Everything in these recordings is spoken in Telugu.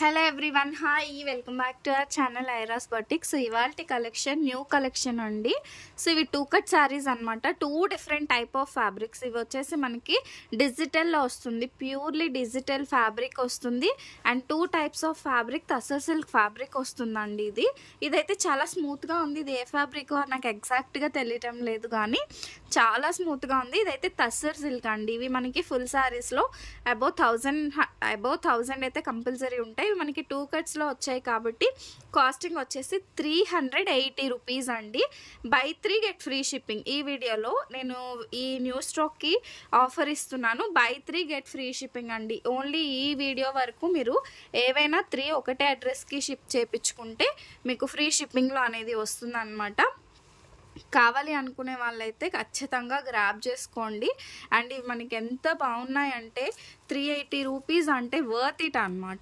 Hello everyone, hi, welcome back to our channel ఐరాస్ బొటిక్. సో ఇవాల్టి కలెక్షన్ న్యూ కలెక్షన్ అండి. సో ఇవి 2 కట్ శారీస్ అనమాట. 2 డిఫరెంట్ టైప్ ఆఫ్ ఫ్యాబ్రిక్స్. ఇవి వచ్చేసి మనకి డిజిటల్లో వస్తుంది, ప్యూర్లీ డిజిటల్ ఫ్యాబ్రిక్ వస్తుంది. And 2 types of fabric, tussar silk fabric వస్తుందండి. ఇదైతే చాలా స్మూత్గా ఉంది. ఇది ఏ ఫ్యాబ్రిక్ నాకు ఎగ్జాక్ట్గా తెలియటం లేదు, కానీ చాలా స్మూత్గా ఉంది. ఇదైతే టసర్ సిల్క్ అండి. ఇవి మనకి ఫుల్ శారీస్లో అబౌవ్ 1000 అయితే కంపల్సరీ ఉంటాయి. మనకి 2 కట్స్లో వచ్చాయి కాబట్టి కాస్టింగ్ వచ్చేసి 380 రూపీస్ అండి. By 3 get free shipping. ఈ వీడియోలో నేను ఈ న్యూ స్టాక్కి ఆఫర్ ఇస్తున్నాను. బై 3 గెట్ ఫ్రీ షిప్పింగ్ అండి. ఓన్లీ ఈ వీడియో వరకు మీరు ఏవైనా 3 ఒకటే అడ్రస్కి షిప్ చేయించుకుంటే మీకు ఫ్రీ షిప్పింగ్లో అనేది వస్తుంది అనమాట. కావాలి అనుకునే వాళ్ళైతే ఖచ్చితంగా గ్రాబ్ చేసుకోండి. అండ్ ఇవి మనకి ఎంత బాగున్నాయంటే 380 రూపీస్ అంటే వర్త్ ఇట్ అనమాట.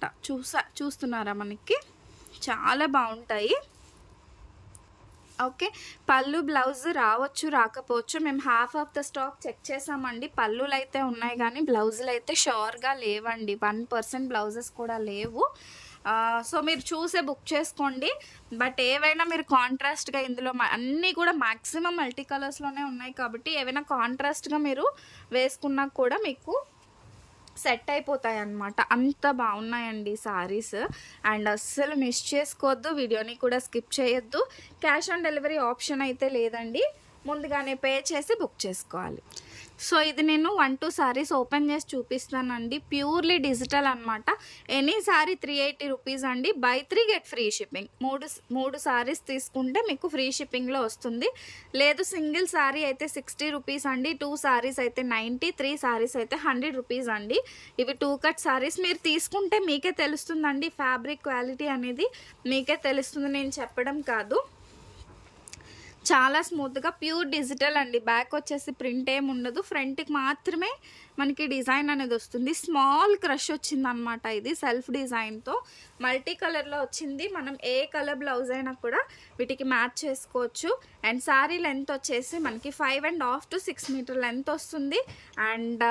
చూస్తున్నారా, మనకి చాలా బాగుంటాయి. ఓకే, పళ్ళు బ్లౌజ్ రావచ్చు, రాకపోవచ్చు. మేము half of the stock check చేసామండి. పళ్ళులు అయితే ఉన్నాయి కానీ బ్లౌజులు అయితే షూర్గా లేవండి. 1% బ్లౌజెస్ కూడా లేవు. సో మీరు చూసే బుక్ చేసుకోండి. బట్ ఏవైనా మీరు కాంట్రాస్ట్గా, ఇందులో అన్నీ కూడా మ్యాక్సిమం మల్టీ కలర్స్లోనే ఉన్నాయి కాబట్టి ఏవైనా కాంట్రాస్ట్గా మీరు వేసుకున్నా కూడా మీకు సెట్ అయిపోతాయి అన్నమాట. అంత బాగున్నాయండి సారీస్. అండ్ అస్సలు మిస్ చేసుకోవద్దు, వీడియోని కూడా స్కిప్ చేయొద్దు. క్యాష్ ఆన్ డెలివరీ ఆప్షన్ అయితే లేదండి, ముందుగానే పే చేసి బుక్ చేసుకోవాలి. సో ఇది నేను 1-2 సారీస్ ఓపెన్ చేసి చూపిస్తానండి. ప్యూర్లీ డిజిటల్ అనమాట. ఎనీ సారీ 380 రూపీస్ అండి. By 3 get free shipping. మూడు సారీస్ తీసుకుంటే మీకు ఫ్రీ షిప్పింగ్లో వస్తుంది. లేదు సింగిల్ సారీ అయితే 60 రూపీస్ అండి. 2 సారీస్ అయితే 90, 3 సారీస్ అయితే 100 రూపీస్ అండి. ఇవి 2 కట్ సారీస్. మీరు తీసుకుంటే మీకే తెలుస్తుందండి, ఫ్యాబ్రిక్ క్వాలిటీ అనేది మీకే తెలుస్తుంది, నేను చెప్పడం కాదు. చాలా స్మూత్గా ప్యూర్ డిజిటల్ అండి. బ్యాక్ వచ్చేసి ప్రింట్ ఏమి ఉండదు, ఫ్రంట్కి మాత్రమే మనకి డిజైన్ అనేది వస్తుంది. స్మాల్ క్రష్ వచ్చిందనమాట. ఇది సెల్ఫ్ డిజైన్తో మల్టీ కలర్లో వచ్చింది. మనం ఏ కలర్ బ్లౌజ్ అయినా కూడా వీటికి మ్యాచ్ చేసుకోవచ్చు. అండ్ శారీ లెంత్ వచ్చేసి మనకి 5.5 to 6 మీటర్ లెంత్ వస్తుంది. అండ్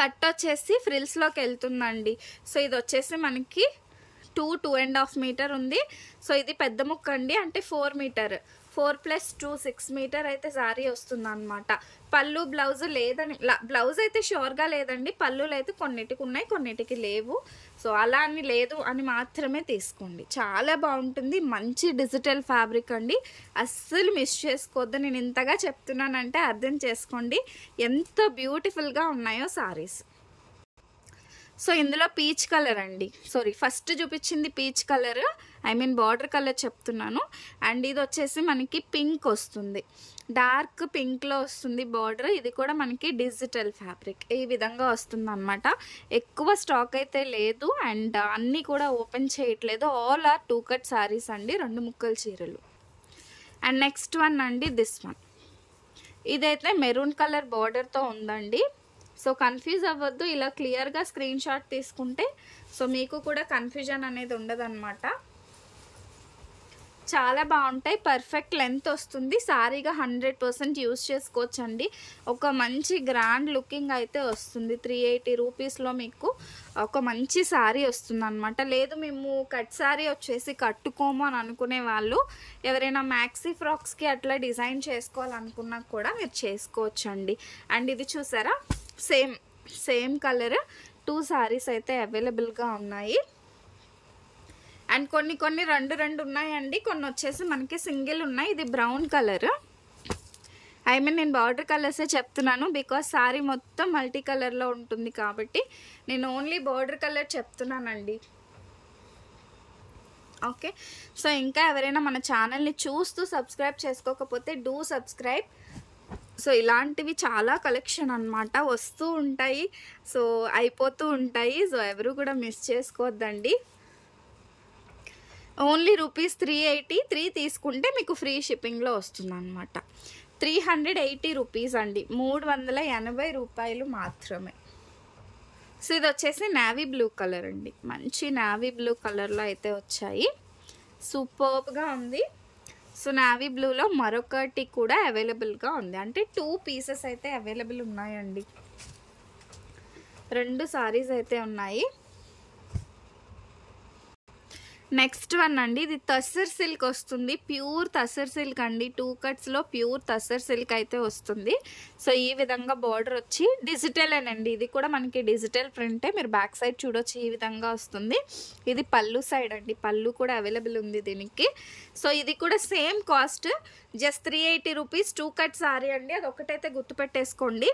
కట్ వచ్చేసి ఫ్రిల్స్లోకి వెళ్తుందండి. సో ఇది వచ్చేసి మనకి 2.5 మీటర్ ఉంది. సో ఇది పెద్ద ముక్క అండి, అంటే 4 మీటర్, 4+2 6 మీటర్ అయితే శారీ వస్తుంది అనమాట. పళ్ళు బ్లౌజ్ లేదని, బ్లౌజ్ అయితే షూర్గా లేదండి. పళ్ళులు అయితే కొన్నిటికి ఉన్నాయి, కొన్నిటికి లేవు. సో అలా అని లేదు అని మాత్రమే తీసుకోండి. చాలా బాగుంటుంది, మంచి డిజిటల్ ఫ్యాబ్రిక్ అండి. అస్సలు మిస్ చేసుకోవద్దు. నేను ఇంతగా చెప్తున్నానంటే అర్థం చేసుకోండి ఎంత బ్యూటిఫుల్గా ఉన్నాయో శారీస్. సో ఇందులో పీచ్ కలర్ అండి, సారీ ఫస్ట్ చూపించింది పీచ్ కలర్, బార్డర్ కలర్ చెప్తున్నాను. అండ్ ఇది వచ్చేసి మనకి పింక్ వస్తుంది, డార్క్ పింక్లో వస్తుంది బార్డర్. ఇది కూడా మనకి డిజిటల్ ఫ్యాబ్రిక్ ఈ విధంగా వస్తుంది అనమాట. ఎక్కువ స్టాక్ అయితే లేదు అండ్ అన్నీ కూడా ఓపెన్ చేయట్లేదు. ఆల్ ఆర్ 2 కట్ శారీస్ అండి, 2 ముక్కల చీరలు. అండ్ నెక్స్ట్ వన్ అండి, దిస్ వన్. ఇదైతే మెరూన్ కలర్ బార్డర్తో ఉందండి. సో కన్ఫ్యూజ్ అవ్వద్దు, ఇలా క్లియర్గా స్క్రీన్ షాట్ తీసుకుంటే సో మీకు కూడా కన్ఫ్యూజన్ అనేది ఉండదన్నమాట. చాలా బాగుంటాయి, పర్ఫెక్ట్ లెంత్ వస్తుంది. సారీగా 100% యూజ్ చేసుకోవచ్చండి. ఒక మంచి గ్రాండ్ లుకింగ్ అయితే వస్తుంది. 380 రూపీస్లో మీకు ఒక మంచి శారీ వస్తుంది అనమాట. లేదు మేము కట్ శారీ వచ్చేసి కట్టుకోము అని అనుకునే వాళ్ళు, ఎవరైనా మ్యాక్సీ ఫ్రాక్స్కి అట్లా డిజైన్ చేసుకోవాలనుకున్నా కూడా మీరు చేసుకోవచ్చండి. అండ్ ఇది చూసారా, సేమ్ కలర్ 2 సారీస్ అయితే అవైలబుల్గా ఉన్నాయి. అండ్ కొన్ని రెండు ఉన్నాయండి, కొన్ని వచ్చేసి మనకి సింగిల్ ఉన్నాయి. ఇది బ్రౌన్ కలర్, నేను బార్డర్ కలర్సే చెప్తున్నాను బికాస్ సారీ మొత్తం మల్టీ కలర్లో ఉంటుంది కాబట్టి నేను ఓన్లీ బార్డర్ కలర్ చెప్తున్నానండి. ఓకే, సో ఇంకా ఎవరైనా మన ఛానల్ని చూస్తూ సబ్స్క్రైబ్ చేసుకోకపోతే డూ సబ్స్క్రైబ్. సో ఇలాంటివి చాలా కలెక్షన్ అనమాట, వస్తూ ఉంటాయి, సో అయిపోతూ ఉంటాయి. సో ఎవరు కూడా మిస్ చేసుకోవద్దండి. ఓన్లీ రూపీస్ 380, 3 తీసుకుంటే మీకు ఫ్రీ షిప్పింగ్లో వస్తుంది అనమాట. 380 రూపీస్ అండి, 380 రూపాయలు మాత్రమే. సో ఇది వచ్చేసి నావీ బ్లూ కలర్ అండి, మంచి నావీ బ్లూ కలర్లో అయితే వచ్చాయి. సూపర్గా ఉంది. సో నావీ బ్లూలో మరొకటి కూడా అవైలబుల్గా ఉంది, అంటే 2 పీసెస్ అయితే అవైలబుల్ ఉన్నాయండి. 2 సారీస్ అయితే ఉన్నాయి. నెక్స్ట్ వన్ అండి, ఇది తస్సర్ సిల్క్ వస్తుంది. ప్యూర్ తస్సర్ సిల్క్ అండి. 2 కట్స్లో ప్యూర్ తస్సర్ సిల్క్ అయితే వస్తుంది. సో ఈ విధంగా బార్డర్ వచ్చి డిజిటల్ అండి. ఇది కూడా మనకి డిజిటల్ ప్రింటే. మీరు బ్యాక్ సైడ్ చూడొచ్చు, ఈ విధంగా వస్తుంది. ఇది పళ్ళు సైడ్ అండి. పళ్ళు కూడా అవైలబుల్ ఉంది దీనికి. సో ఇది కూడా same cost, just 380 rupees 2 cut sorry అండి. అది ఒకటైతే గుర్తుపెట్టేసుకోండి.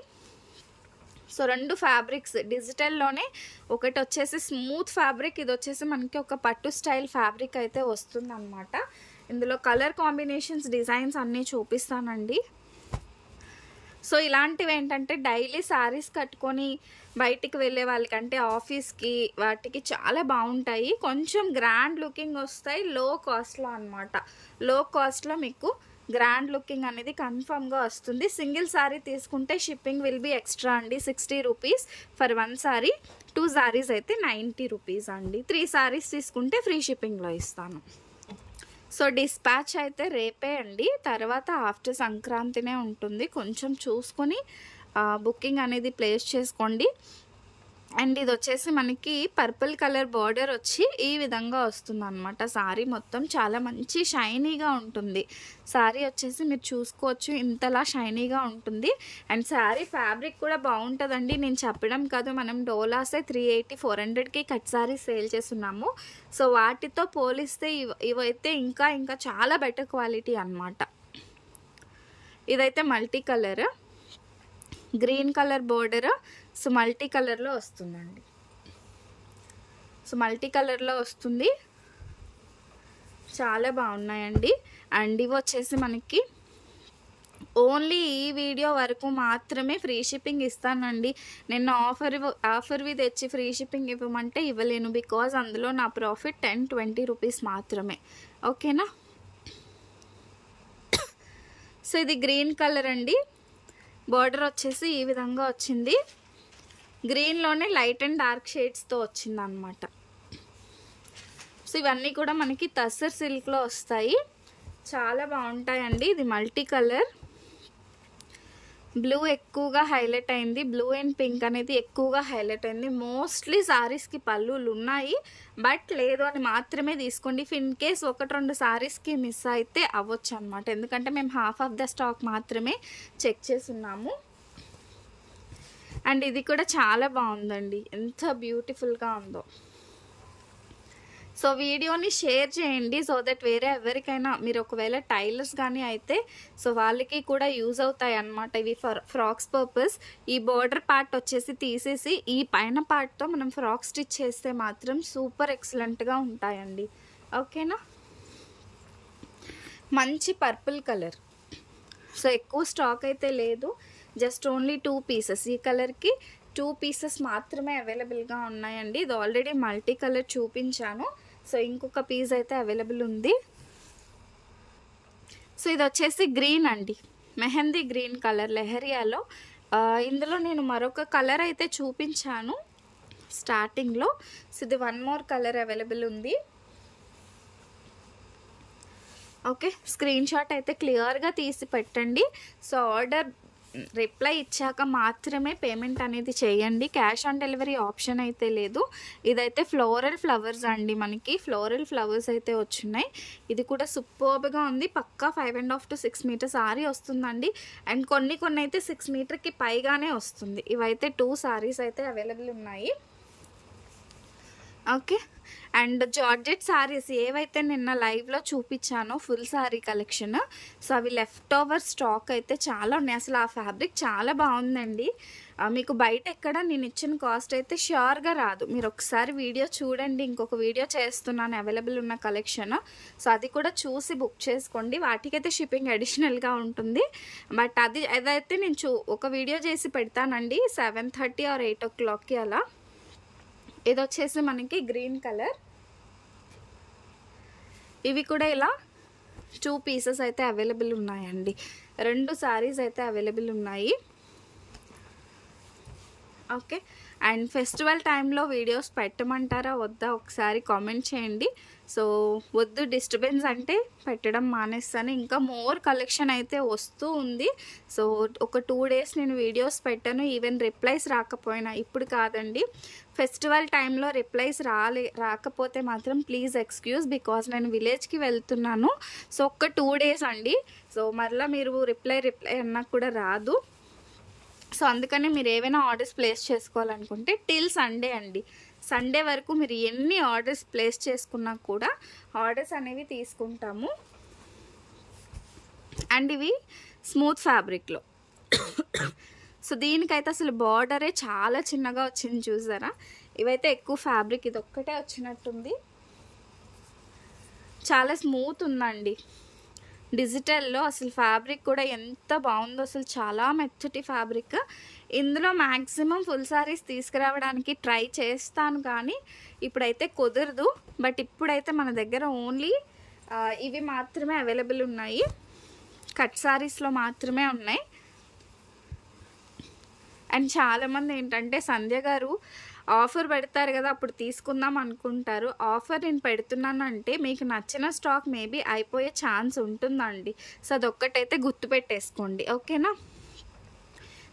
సో 2 ఫ్యాబ్రిక్స్ డిజిటల్లోనే, ఒకటి వచ్చేసి స్మూత్ ఫ్యాబ్రిక్, ఇది వచ్చేసి మనకి ఒక పట్టు స్టైల్ ఫ్యాబ్రిక్ అయితే వస్తుంది అనమాట. ఇందులో కలర్ కాంబినేషన్స్, డిజైన్స్ అన్నీ చూపిస్తానండి. సో ఇలాంటివి ఏంటంటే డైలీ శారీస్ కట్టుకొని బయటికి వెళ్ళే వాళ్ళకంటే ఆఫీస్కి వాటికి చాలా బాగుంటాయి. కొంచెం గ్రాండ్ లుకింగ్ వస్తాయి, లో కాస్ట్లో అనమాట. లో కాస్ట్లో మీకు గ్రాండ్ లుకింగ్ అనేది కన్ఫర్మ్గా వస్తుంది. సింగిల్ శారీ తీసుకుంటే షిప్పింగ్ విల్ బీ ఎక్స్ట్రా అండి, 60 రూపీస్ ఫర్ 1 శారీ. 2 శారీస్ అయితే 90 రూపీస్ అండి. 3 శారీస్ తీసుకుంటే ఫ్రీ షిప్పింగ్లో ఇస్తాను. సో డిస్పాచ్ అయితే రేపే అండి, తర్వాత ఆఫ్టర్ సంక్రాంతినే ఉంటుంది. కొంచెం చూసుకొని బుకింగ్ అనేది ప్లేస్ చేసుకోండి. అండ్ ఇది వచ్చేసి మనకి పర్పుల్ కలర్ బార్డర్ వచ్చి ఈ విధంగా వస్తుంది అనమాట. శారీ మొత్తం చాలా మంచి షైనీగా ఉంటుంది. శారీ వచ్చేసి మీరు చూసుకోవచ్చు, ఇంతలా షైనీగా ఉంటుంది. అండ్ శారీ ఫ్యాబ్రిక్ కూడా బాగుంటుందండి. నేను చెప్పడం కాదు, మనం డోలాసే 380 400కి కట్ శారీ సేల్ చేస్తున్నాము. సో వాటితో పోలిస్తే ఇవైతే ఇంకా చాలా బెటర్ క్వాలిటీ అనమాట. ఇదైతే multi colour, green colour border. So multi కలర్లో వస్తుందండి. సో మల్టీ కలర్లో వస్తుంది, చాలా బాగున్నాయండి. అండ్ ఇవి వచ్చేసి మనకి ఓన్లీ ఈ వీడియో వరకు మాత్రమే ఫ్రీ షిప్పింగ్ ఇస్తానండి. నిన్న ఆఫర్వి తెచ్చి ఫ్రీ షిప్పింగ్ ఇవ్వమంటే ఇవ్వలేను, బికాజ్ అందులో నా ప్రాఫిట్ 10-20 రూపీస్ మాత్రమే. ఓకేనా? సో ఇది గ్రీన్ కలర్ అండి. బార్డర్ వచ్చేసి ఈ విధంగా వచ్చింది. గ్రీన్లోనే లైట్ అండ్ డార్క్ షేడ్స్తో వచ్చింది అనమాట. సో ఇవన్నీ కూడా మనకి తస్సర్ సిల్క్లో వస్తాయి, చాలా బాగుంటాయండి. ఇది మల్టీ కలర్, బ్లూ ఎక్కువగా హైలైట్ అయింది. బ్లూ అండ్ పింక్ అనేది ఎక్కువగా హైలైట్ అయింది. మోస్ట్లీ శారీస్కి పళ్ళులు ఉన్నాయి, బట్ లేదు అని మాత్రమే తీసుకోండి. ఇన్ కేస్ 1-2 శారీస్కి మిస్ అయితే అవ్వచ్చు అనమాట, ఎందుకంటే మేము హాఫ్ ఆఫ్ ద స్టాక్ మాత్రమే చెక్ చేస్తున్నాము. అండ్ ఇది కూడా చాలా బాగుందండి, ఎంత బ్యూటిఫుల్గా ఉందో. సో వీడియోని షేర్ చేయండి, సో దట్ వేరే ఎవరికైనా, మీరు ఒకవేళ టైలర్స్ కానీ అయితే సో వాళ్ళకి కూడా యూజ్ అవుతాయి అన్నమాట ఇవి ఫ్రాక్స్ పర్పస్. ఈ బోర్డర్ పార్ట్ వచ్చేసి తీసేసి ఈ పైన పార్ట్తో మనం ఫ్రాక్ స్టిచ్ చేస్తే మాత్రం సూపర్ ఎక్సలెంట్గా ఉంటాయండి. ఓకేనా? మంచి పర్పుల్ కలర్. సో ఎక్కువ స్టాక్ అయితే లేదు, జస్ట్ ఓన్లీ 2 పీసెస్. ఈ కలర్కి 2 పీసెస్ మాత్రమే అవైలబుల్గా ఉన్నాయండి. ఇది ఆల్రెడీ మల్టీ కలర్ చూపించాను, సో ఇంకొక పీస్ అయితే అవైలబుల్ ఉంది. సో ఇది వచ్చేసి గ్రీన్ అండి, మెహందీ గ్రీన్ కలర్ లెహరియాలో. ఇందులో నేను మరొక కలర్ అయితే చూపించాను స్టార్టింగ్లో. సో ఇది 1 మోర్ కలర్ అవైలబుల్ ఉంది. ఓకే, స్క్రీన్ షాట్ అయితే క్లియర్గా తీసి పెట్టండి. సో ఆర్డర్ రిప్లై ఇచ్చాక మాత్రమే పేమెంట్ అనేది చేయండి, క్యాష్ ఆన్ డెలివరీ ఆప్షన్ అయితే లేదు. ఇదైతే ఫ్లోరల్ ఫ్లవర్స్ అండి, మనకి ఫ్లోరల్ ఫ్లవర్స్ అయితే వచ్చినాయి. ఇది కూడా సూపర్గా ఉంది, పక్కా 5.5 to 6 మీటర్ సారీ వస్తుందండి. అండ్ కొన్ని అయితే 6 మీటర్కి పైగానే వస్తుంది. ఇవైతే 2 సారీస్ అయితే అవైలబుల్ ఉన్నాయి. ఓకే, అండ్ జార్జెట్ సారీస్ ఏవైతే నిన్న లైవ్లో చూపించానో ఫుల్ సారీ కలెక్షన్, సో అవి లెఫ్ట్ ఓవర్ స్టాక్ అయితే చాలా ఉన్నాయి. అసలు ఆ ఫ్యాబ్రిక్ చాలా బాగుందండి. మీకు బయట ఎక్కడ నేను ఇచ్చిన కాస్ట్ అయితే ష్యూర్గా రాదు. మీరు ఒకసారి వీడియో చూడండి, ఇంకొక వీడియో చేస్తున్నాను అవైలబుల్ ఉన్న కలెక్షన్. సో అది కూడా చూసి బుక్ చేసుకోండి. వాటికైతే షిప్పింగ్ అడిషనల్గా ఉంటుంది, బట్ అదైతే నేను ఒక వీడియో చేసి పెడతానండి 7:30 or 8 o'clockకి అలా. ఇది వచ్చేసి మనకి గ్రీన్ కలర్. ఇవి కూడా ఇలా 2 పీసెస్ అయితే అవైలబుల్ ఉన్నాయండి, 2 సారీస్ అయితే అవైలబుల్ ఉన్నాయి. ఓకే, అండ్ ఫెస్టివల్ టైంలో వీడియోస్ పెట్టమంటారా వద్దా ఒకసారి కామెంట్ చేయండి. సో వద్దు, డిస్టర్బెన్స్ అంటే పెట్టడం మానేస్తాను. ఇంకా మోర్ కలెక్షన్ అయితే వస్తూ ఉంది. సో ఒక 2 days నేను వీడియోస్ పెట్టాను, ఈవెన్ రిప్లైస్ రాకపోయినా. ఇప్పుడు కాదండి, ఫెస్టివల్ టైంలో రిప్లైస్ రాకపోతే మాత్రం ప్లీజ్ ఎక్స్క్యూజ్, బికాజ్ నేను విలేజ్కి వెళ్తున్నాను. సో ఒక 2 days అండి. సో మరలా మీరు రిప్లై అన్నా కూడా రాదు. సో అందుకని మీరు ఏవైనా ఆర్డర్స్ ప్లేస్ చేసుకోవాలనుకుంటే టిల్ సండే అండి, సండే వరకు మీరు ఎన్ని ఆర్డర్స్ ప్లేస్ చేసుకున్నా కూడా ఆర్డర్స్ అనేవి తీసుకుంటాము. అండ్ ఇవి స్మూత్ ఫ్యాబ్రిక్లో. సో దీనికైతే అసలు బార్డరే చాలా చిన్నగా వచ్చింది చూసారా. ఇవైతే ఎక్కువ ఫ్యాబ్రిక్ ఇది ఒక్కటే వచ్చినట్టుంది. చాలా స్మూత్ ఉందండి. డిజిటల్లో అసలు ఫ్యాబ్రిక్ కూడా ఎంత బాగుందో, అసలు చాలా మెత్తటి ఫ్యాబ్రిక్. ఇందులో మ్యాక్సిమం ఫుల్ సారీస్ తీసుకురావడానికి ట్రై చేస్తాను, కానీ ఇప్పుడైతే కుదరదు. బట్ ఇప్పుడైతే మన దగ్గర ఓన్లీ ఇవి మాత్రమే అవైలబుల్ ఉన్నాయి, కట్ సారీస్లో మాత్రమే ఉన్నాయి. అండ్ చాలామంది ఏంటంటే సంధ్య గారు ఆఫర్ పెడతారు కదా అప్పుడు తీసుకుందాం అనుకుంటారు. ఆఫర్ నేను పెడుతున్నానంటే మీకు నచ్చిన స్టాక్ మేబీ అయిపోయే ఛాన్స్ ఉంటుందండి. సో అదొక్కటైతే గుర్తుపెట్టేసుకోండి, ఓకేనా.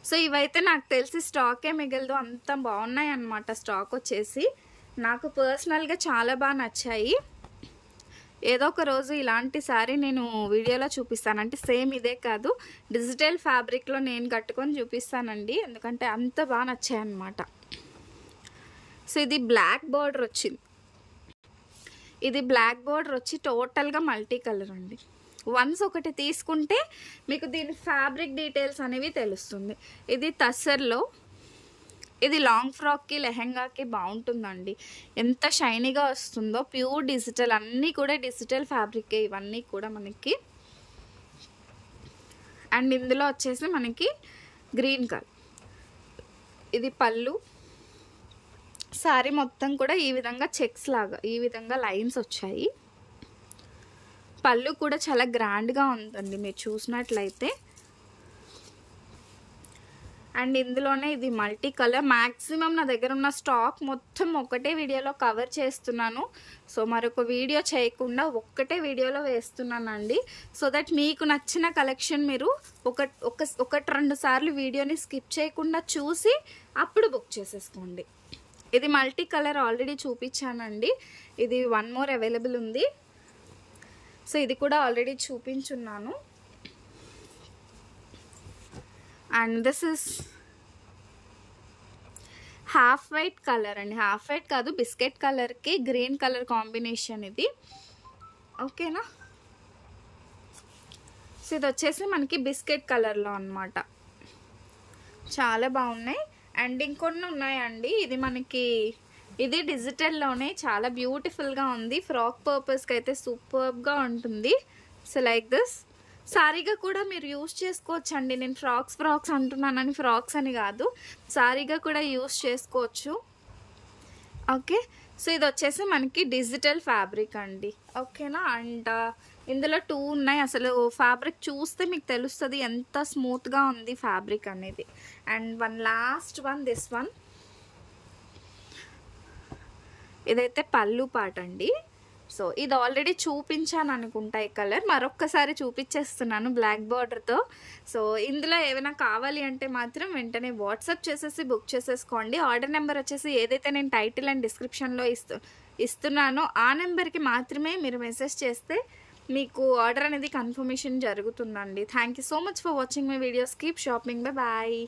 సో ఇవైతే నాకు తెలిసి స్టాకే మిగలదు, అంత బాగున్నాయి అన్నమాట. స్టాక్ వచ్చేసి నాకు పర్సనల్గా చాలా బాగా నచ్చాయి. ఏదో ఒక రోజు ఇలాంటి శారీ నేను వీడియోలో చూపిస్తాను, అంటే సేమ్ ఇదే కాదు, డిజిటల్ ఫ్యాబ్రిక్లో నేను కట్టుకొని చూపిస్తానండి, ఎందుకంటే అంత బాగా నచ్చాయి అన్నమాట. సో ఇది బ్లాక్ బార్డర్ వచ్చింది, ఇది బ్లాక్ బార్డర్ వచ్చి టోటల్గా మల్టీ కలర్ అండి. వన్స్ ఒకటి తీసుకుంటే మీకు దీని ఫ్యాబ్రిక్ డీటెయిల్స్ అనేవి తెలుస్తుంది. ఇది తస్సర్లో, ఇది లాంగ్ ఫ్రాక్కి లెహెంగాకి బాగుంటుందండి. ఎంత షైనీగా వస్తుందో, ప్యూర్ డిజిటల్, అన్నీ కూడా డిజిటల్ ఫ్యాబ్రికే ఇవన్నీ కూడా మనకి. అండ్ ఇందులో వచ్చేసి మనకి గ్రీన్ కలర్, ఇది పళ్ళు. శారీ మొత్తం కూడా ఈ విధంగా చెక్స్ లాగా ఈ విధంగా లైన్స్ వచ్చాయి. పళ్ళు కూడా చాలా గ్రాండ్గా ఉందండి మీరు చూసినట్లయితే. అండ్ ఇందులోనే ఇది మల్టీ కలర్. మ్యాక్సిమం నా దగ్గర ఉన్న స్టాక్ మొత్తం ఒకటే వీడియోలో కవర్ చేస్తున్నాను. సో మరొక వీడియో చేయకుండా ఒక్కటే వీడియోలో వేస్తున్నానండి. సో దట్ మీకు నచ్చిన కలెక్షన్ మీరు ఒకటి 2 సార్లు వీడియోని స్కిప్ చేయకుండా చూసి అప్పుడు బుక్ చేసేసుకోండి. ఇది మల్టీ కలర్ ఆల్రెడీ చూపించానండి, ఇది 1 more అవైలబుల్ ఉంది. సో ఇది కూడా ఆల్రెడీ చూపించున్నాను. And this is half white colour అండి, హాఫ్ వైట్ కాదు బిస్కెట్ కలర్కి గ్రీన్ కలర్ కాంబినేషన్ ఇది, ఓకేనా. సో ఇది వచ్చేసి మనకి బిస్కెట్ కలర్లో అన్నమాట, చాలా బాగున్నాయి. అండ్ ఇంకొన్ని ఉన్నాయండి, ఇది మనకి ఇది డిజిటల్లోనే చాలా బ్యూటిఫుల్గా ఉంది. ఫ్రాక్ పర్పస్కి అయితే సూపర్గా ఉంటుంది. సో లైక్ దిస్ సారీగా కూడా మీరు యూస్ చేసుకోవచ్చు అండి. నేను ఫ్రాక్స్ అంటున్నానని ఫ్రాక్స్ అని కాదు, సారీగా కూడా యూస్ చేసుకోవచ్చు, ఓకే. సో ఇది వచ్చేసి మనకి డిజిటల్ ఫ్యాబ్రిక్ అండి, ఓకేనా. అండ్ ఇందులో 2 ఉన్నాయి. అసలు ఫ్యాబ్రిక్ చూస్తే మీకు తెలుస్తుంది ఎంత స్మూత్గా ఉంది ఫ్యాబ్రిక్ అనేది. And last one this one, ఇదైతే పళ్ళు పాట అండి. సో ఇది ఆల్రెడీ చూపించాను అనుకుంటా, ఈ కలర్ మరొక్కసారి చూపించేస్తున్నాను బ్లాక్ బార్డర్తో. సో ఇందులో ఏమైనా కావాలి అంటే మాత్రం వెంటనే వాట్సాప్ చేసేసి బుక్ చేసేసుకోండి. ఆర్డర్ నెంబర్ వచ్చేసి ఏదైతే నేను టైటిల్ అండ్ డిస్క్రిప్షన్లో ఇస్తున్నానో ఆ నెంబర్కి మాత్రమే మీరు మెసేజ్ చేస్తే మీకు ఆర్డర్ అనేది కన్ఫర్మేషన్ జరుగుతుందండి. Thank you so much for watching my videos. Keep shopping, bye bye.